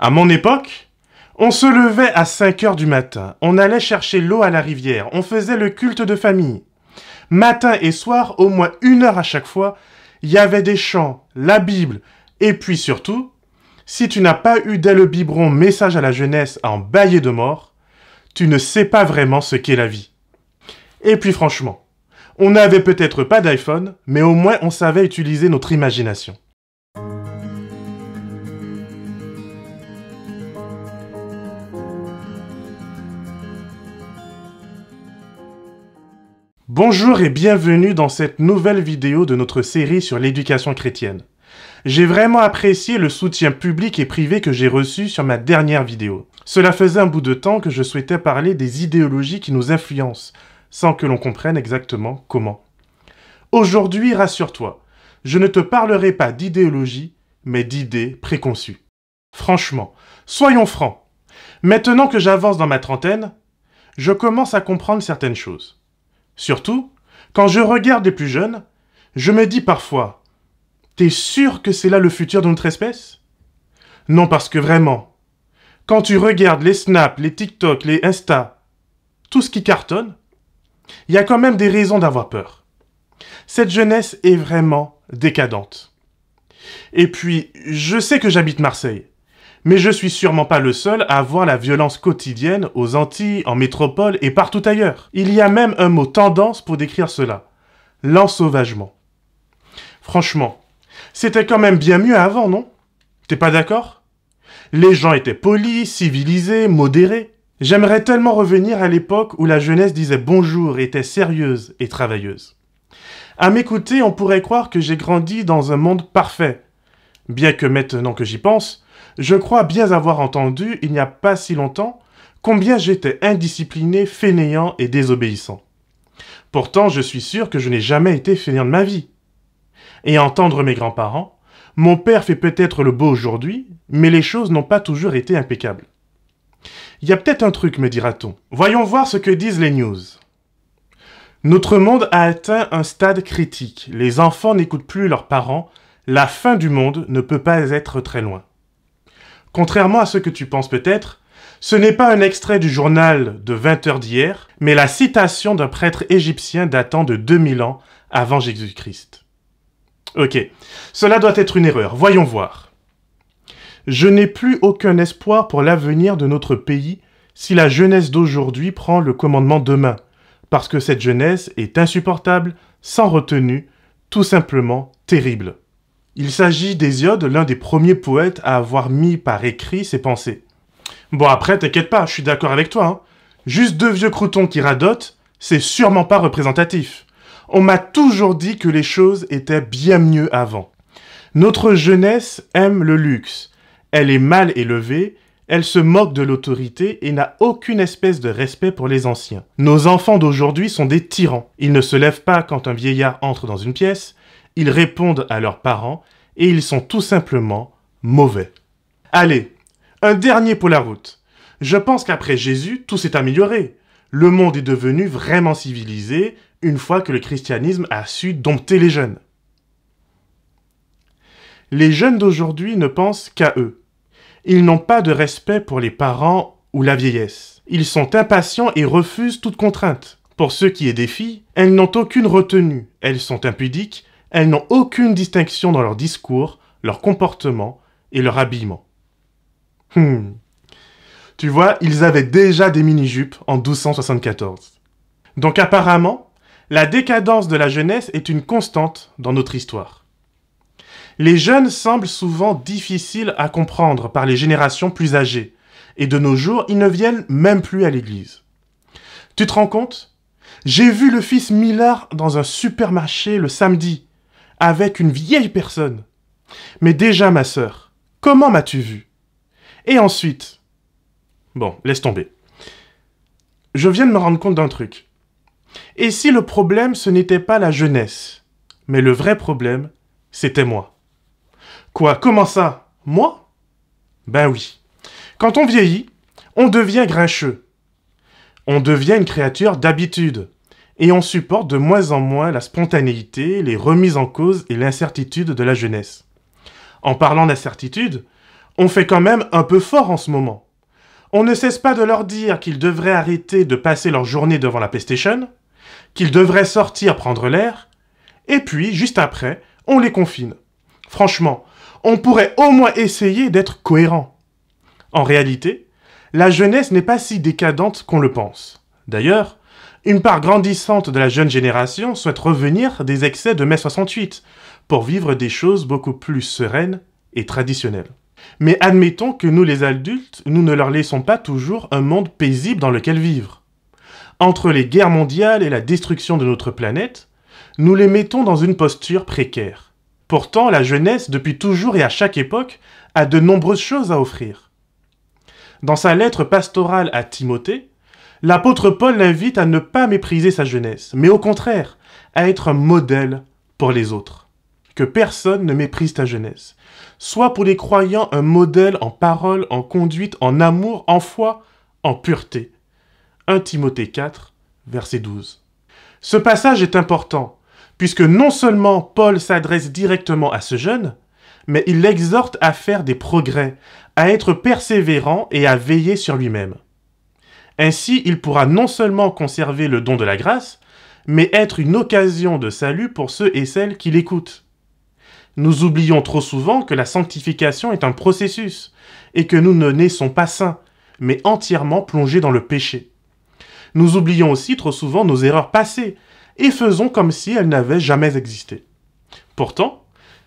À mon époque, on se levait à 5 heures du matin, on allait chercher l'eau à la rivière, on faisait le culte de famille. Matin et soir, au moins 1 heure à chaque fois, il y avait des chants, la Bible, et puis surtout, si tu n'as pas eu dès le biberon message à la jeunesse à en bâiller de mort, tu ne sais pas vraiment ce qu'est la vie. Et puis franchement, on n'avait peut-être pas d'iPhone, mais au moins on savait utiliser notre imagination. Bonjour et bienvenue dans cette nouvelle vidéo de notre série sur l'éducation chrétienne. J'ai vraiment apprécié le soutien public et privé que j'ai reçu sur ma dernière vidéo. Cela faisait un bout de temps que je souhaitais parler des idéologies qui nous influencent, sans que l'on comprenne exactement comment. Aujourd'hui, rassure-toi, je ne te parlerai pas d'idéologie, mais d'idées préconçues. Franchement, soyons francs. Maintenant que j'avance dans ma trentaine, je commence à comprendre certaines choses. Surtout, quand je regarde les plus jeunes, je me dis parfois, t'es sûr que c'est là le futur de notre espèce? Non, parce que vraiment, quand tu regardes les Snap, les TikTok, les Insta, tout ce qui cartonne, il y a quand même des raisons d'avoir peur. Cette jeunesse est vraiment décadente. Et puis, je sais que j'habite Marseille, mais je suis sûrement pas le seul à voir la violence quotidienne aux Antilles, en métropole et partout ailleurs. Il y a même un mot tendance pour décrire cela, l'ensauvagement. Franchement, c'était quand même bien mieux avant, non? T'es pas d'accord? Les gens étaient polis, civilisés, modérés. J'aimerais tellement revenir à l'époque où la jeunesse disait bonjour et était sérieuse et travailleuse. À m'écouter, on pourrait croire que j'ai grandi dans un monde parfait. Bien que maintenant que j'y pense, je crois bien avoir entendu, il n'y a pas si longtemps, combien j'étais indiscipliné, fainéant et désobéissant. Pourtant, je suis sûr que je n'ai jamais été fainéant de ma vie. Et à entendre mes grands-parents, mon père fait peut-être le beau aujourd'hui, mais les choses n'ont pas toujours été impeccables. Il y a peut-être un truc, me dira-t-on. Voyons voir ce que disent les news. Notre monde a atteint un stade critique. Les enfants n'écoutent plus leurs parents. La fin du monde ne peut pas être très loin. Contrairement à ce que tu penses peut-être, ce n'est pas un extrait du journal de 20 heures d'hier, mais la citation d'un prêtre égyptien datant de 2000 ans avant Jésus-Christ. Ok, cela doit être une erreur, voyons voir. Je n'ai plus aucun espoir pour l'avenir de notre pays si la jeunesse d'aujourd'hui prend le commandement demain, parce que cette jeunesse est insupportable, sans retenue, tout simplement terrible. Il s'agit d'Hésiode, l'un des premiers poètes à avoir mis par écrit ses pensées. Bon après, t'inquiète pas, je suis d'accord avec toi. Hein. Juste 2 vieux croutons qui radotent, c'est sûrement pas représentatif. On m'a toujours dit que les choses étaient bien mieux avant. Notre jeunesse aime le luxe. Elle est mal élevée, elle se moque de l'autorité et n'a aucune espèce de respect pour les anciens. Nos enfants d'aujourd'hui sont des tyrans. Ils ne se lèvent pas quand un vieillard entre dans une pièce, ils répondent à leurs parents et ils sont tout simplement mauvais. Allez, un dernier pour la route. Je pense qu'après Jésus, tout s'est amélioré. Le monde est devenu vraiment civilisé une fois que le christianisme a su dompter les jeunes. Les jeunes d'aujourd'hui ne pensent qu'à eux. Ils n'ont pas de respect pour les parents ou la vieillesse. Ils sont impatients et refusent toute contrainte. Pour ce qui est des filles, elles n'ont aucune retenue. Elles sont impudiques. Elles n'ont aucune distinction dans leur discours, leur comportement et leur habillement. Tu vois, ils avaient déjà des mini-jupes en 1274. Donc apparemment, la décadence de la jeunesse est une constante dans notre histoire. Les jeunes semblent souvent difficiles à comprendre par les générations plus âgées, et de nos jours, ils ne viennent même plus à l'église. Tu te rends compte? J'ai vu le fils Millard dans un supermarché le samedi, avec une vieille personne. Mais déjà, ma sœur, comment m'as-tu vu? Et ensuite... Bon, laisse tomber. Je viens de me rendre compte d'un truc. Et si le problème, ce n'était pas la jeunesse, mais le vrai problème, c'était moi. Quoi? Comment ça? Moi? Ben oui. Quand on vieillit, on devient grincheux. On devient une créature d'habitude. Et on supporte de moins en moins la spontanéité, les remises en cause et l'incertitude de la jeunesse. En parlant d'incertitude, On fait quand même un peu fort en ce moment. On ne cesse pas de leur dire qu'ils devraient arrêter de passer leur journée devant la PlayStation, qu'ils devraient sortir prendre l'air, et puis, juste après, on les confine. Franchement, on pourrait au moins essayer d'être cohérent. En réalité, la jeunesse n'est pas si décadente qu'on le pense. D'ailleurs, une part grandissante de la jeune génération souhaite revenir des excès de mai 68 pour vivre des choses beaucoup plus sereines et traditionnelles. Mais admettons que nous les adultes, nous ne leur laissons pas toujours un monde paisible dans lequel vivre. Entre les guerres mondiales et la destruction de notre planète, nous les mettons dans une posture précaire. Pourtant, la jeunesse, depuis toujours et à chaque époque, a de nombreuses choses à offrir. Dans sa lettre pastorale à Timothée, l'apôtre Paul l'invite à ne pas mépriser sa jeunesse, mais au contraire, à être un modèle pour les autres. Que personne ne méprise ta jeunesse. Sois pour les croyants un modèle en parole, en conduite, en amour, en foi, en pureté. 1 Timothée 4, verset 12. Ce passage est important, puisque non seulement Paul s'adresse directement à ce jeune, mais il l'exhorte à faire des progrès, à être persévérant et à veiller sur lui-même. Ainsi, il pourra non seulement conserver le don de la grâce, mais être une occasion de salut pour ceux et celles qui l'écoutent. Nous oublions trop souvent que la sanctification est un processus, et que nous ne naissons pas saints, mais entièrement plongés dans le péché. Nous oublions aussi trop souvent nos erreurs passées, et faisons comme si elles n'avaient jamais existé. Pourtant,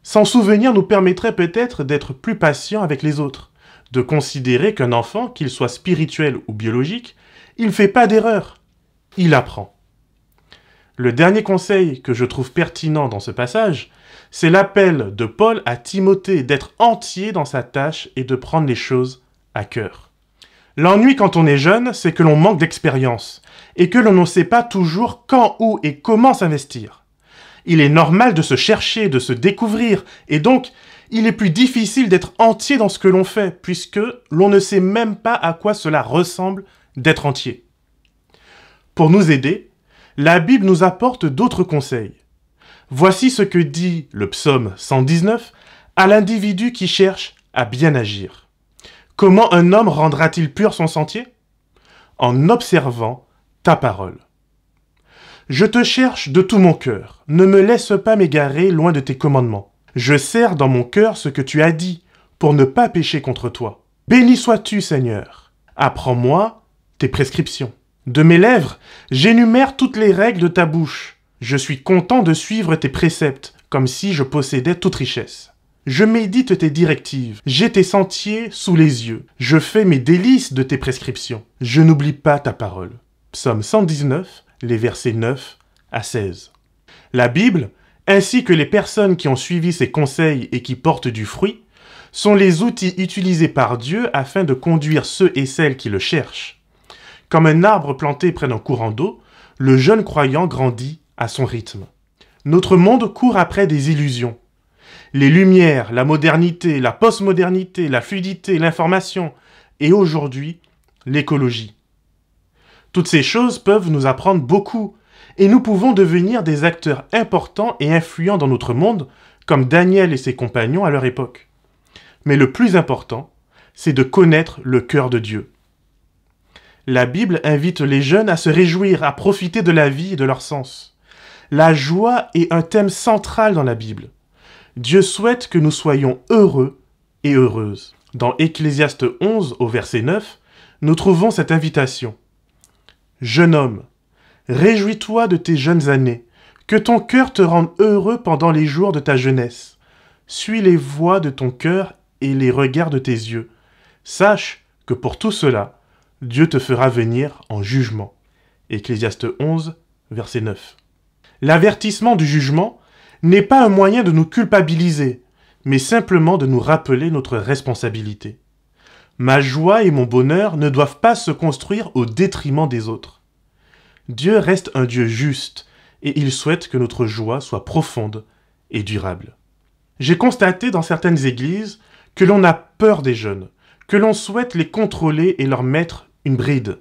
s'en souvenir nous permettrait peut-être d'être plus patients avec les autres, de considérer qu'un enfant, qu'il soit spirituel ou biologique, il ne fait pas d'erreur, il apprend. Le dernier conseil que je trouve pertinent dans ce passage, c'est l'appel de Paul à Timothée d'être entier dans sa tâche et de prendre les choses à cœur. L'ennui quand on est jeune, c'est que l'on manque d'expérience et que l'on ne sait pas toujours quand, où et comment s'investir. Il est normal de se chercher, de se découvrir, et donc il est plus difficile d'être entier dans ce que l'on fait, puisque l'on ne sait même pas à quoi cela ressemble d'être entier. Pour nous aider, la Bible nous apporte d'autres conseils. Voici ce que dit le psaume 119 à l'individu qui cherche à bien agir. Comment un homme rendra-t-il pur son sentier? En observant ta parole. Je te cherche de tout mon cœur. Ne me laisse pas m'égarer loin de tes commandements. Je serre dans mon cœur ce que tu as dit, pour ne pas pécher contre toi. Béni sois-tu, Seigneur. Apprends-moi tes prescriptions. De mes lèvres, j'énumère toutes les règles de ta bouche. Je suis content de suivre tes préceptes, comme si je possédais toute richesse. Je médite tes directives, j'ai tes sentiers sous les yeux. Je fais mes délices de tes prescriptions. Je n'oublie pas ta parole. Psaume 119, les versets 9 à 16. La Bible, ainsi que les personnes qui ont suivi ses conseils et qui portent du fruit, sont les outils utilisés par Dieu afin de conduire ceux et celles qui le cherchent. Comme un arbre planté près d'un courant d'eau, le jeune croyant grandit à son rythme. Notre monde court après des illusions. Les lumières, la modernité, la postmodernité, la fluidité, l'information, et aujourd'hui, l'écologie. Toutes ces choses peuvent nous apprendre beaucoup, et nous pouvons devenir des acteurs importants et influents dans notre monde, comme Daniel et ses compagnons à leur époque. Mais le plus important, c'est de connaître le cœur de Dieu. La Bible invite les jeunes à se réjouir, à profiter de la vie et de leur sens. La joie est un thème central dans la Bible. Dieu souhaite que nous soyons heureux et heureuses. Dans Ecclésiaste 11, au verset 9, nous trouvons cette invitation. « Jeune homme, réjouis-toi de tes jeunes années, que ton cœur te rende heureux pendant les jours de ta jeunesse. Suis les voies de ton cœur et les regards de tes yeux. Sache que pour tout cela, Dieu te fera venir en jugement. » Ecclésiaste 11, verset 9. L'avertissement du jugement n'est pas un moyen de nous culpabiliser, mais simplement de nous rappeler notre responsabilité. Ma joie et mon bonheur ne doivent pas se construire au détriment des autres. Dieu reste un Dieu juste, et il souhaite que notre joie soit profonde et durable. J'ai constaté dans certaines églises que l'on a peur des jeunes, que l'on souhaite les contrôler et leur mettre une bride.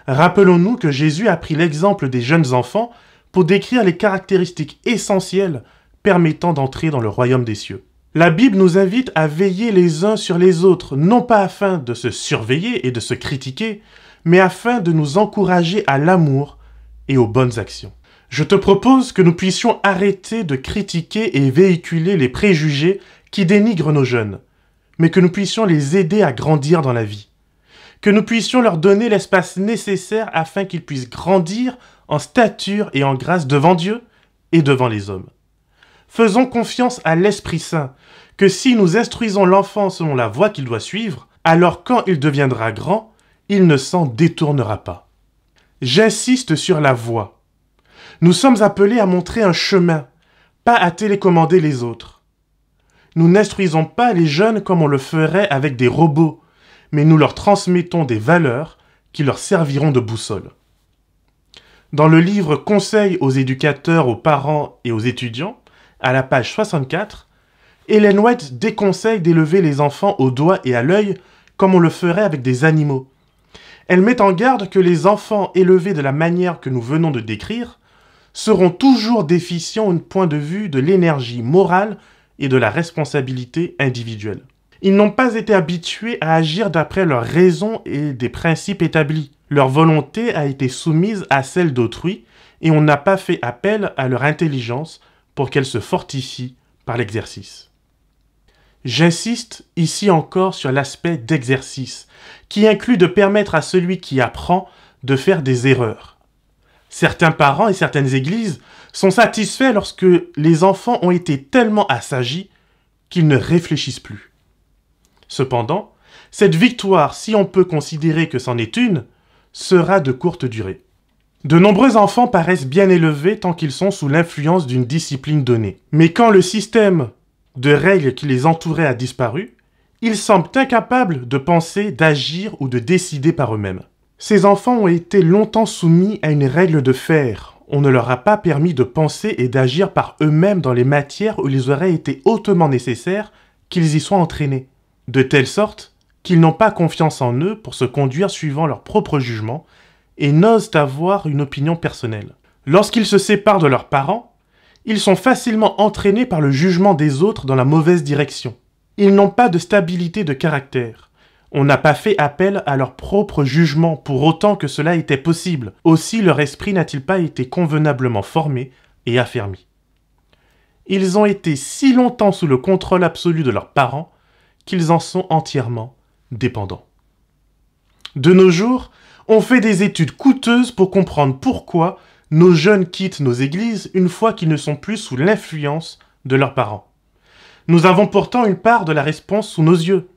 Rappelons-nous que Jésus a pris l'exemple des jeunes enfants pour décrire les caractéristiques essentielles permettant d'entrer dans le royaume des cieux. La Bible nous invite à veiller les uns sur les autres, non pas afin de se surveiller et de se critiquer, mais afin de nous encourager à l'amour et aux bonnes actions. Je te propose que nous puissions arrêter de critiquer et véhiculer les préjugés qui dénigrent nos jeunes, mais que nous puissions les aider à grandir dans la vie. Que nous puissions leur donner l'espace nécessaire afin qu'ils puissent grandir en stature et en grâce devant Dieu et devant les hommes. Faisons confiance à l'Esprit Saint, que si nous instruisons l'enfant selon la voie qu'il doit suivre, alors quand il deviendra grand, il ne s'en détournera pas. J'insiste sur la voie. Nous sommes appelés à montrer un chemin, pas à télécommander les autres. Nous n'instruisons pas les jeunes comme on le ferait avec des robots, mais nous leur transmettons des valeurs qui leur serviront de boussole. Dans le livre Conseils aux éducateurs, aux parents et aux étudiants, à la page 64, Ellen White déconseille d'élever les enfants au doigt et à l'œil comme on le ferait avec des animaux. Elle met en garde que les enfants élevés de la manière que nous venons de décrire seront toujours déficients au point de vue de l'énergie morale et de la responsabilité individuelle. Ils n'ont pas été habitués à agir d'après leurs raisons et des principes établis. Leur volonté a été soumise à celle d'autrui et on n'a pas fait appel à leur intelligence pour qu'elle se fortifie par l'exercice. J'insiste ici encore sur l'aspect d'exercice, qui inclut de permettre à celui qui apprend de faire des erreurs. Certains parents et certaines églises sont satisfaits lorsque les enfants ont été tellement assagis qu'ils ne réfléchissent plus. Cependant, cette victoire, si on peut considérer que c'en est une, sera de courte durée. De nombreux enfants paraissent bien élevés tant qu'ils sont sous l'influence d'une discipline donnée. Mais quand le système de règles qui les entourait a disparu, ils semblent incapables de penser, d'agir ou de décider par eux-mêmes. Ces enfants ont été longtemps soumis à une règle de fer. On ne leur a pas permis de penser et d'agir par eux-mêmes dans les matières où il aurait été hautement nécessaire qu'ils y soient entraînés. De telle sorte qu'ils n'ont pas confiance en eux pour se conduire suivant leur propre jugement et n'osent avoir une opinion personnelle. Lorsqu'ils se séparent de leurs parents, ils sont facilement entraînés par le jugement des autres dans la mauvaise direction. Ils n'ont pas de stabilité de caractère. On n'a pas fait appel à leur propre jugement pour autant que cela était possible. Aussi leur esprit n'a-t-il pas été convenablement formé et affermi. Ils ont été si longtemps sous le contrôle absolu de leurs parents qu'ils en sont entièrement dépendants. De nos jours, on fait des études coûteuses pour comprendre pourquoi nos jeunes quittent nos églises une fois qu'ils ne sont plus sous l'influence de leurs parents. Nous avons pourtant une part de la réponse sous nos yeux.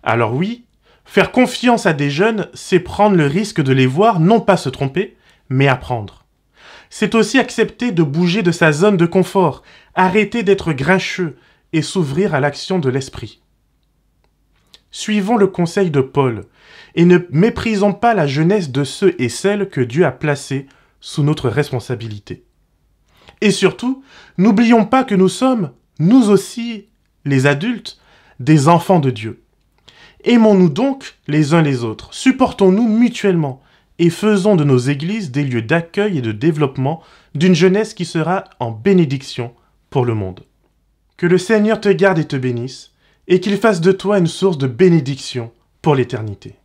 Alors oui, faire confiance à des jeunes, c'est prendre le risque de les voir non pas se tromper, mais apprendre. C'est aussi accepter de bouger de sa zone de confort, arrêter d'être grincheux et s'ouvrir à l'action de l'esprit. Suivons le conseil de Paul et ne méprisons pas la jeunesse de ceux et celles que Dieu a placés sous notre responsabilité. Et surtout, n'oublions pas que nous sommes, nous aussi, les adultes, des enfants de Dieu. Aimons-nous donc les uns les autres, supportons-nous mutuellement et faisons de nos églises des lieux d'accueil et de développement d'une jeunesse qui sera en bénédiction pour le monde. Que le Seigneur te garde et te bénisse, et qu'il fasse de toi une source de bénédiction pour l'éternité.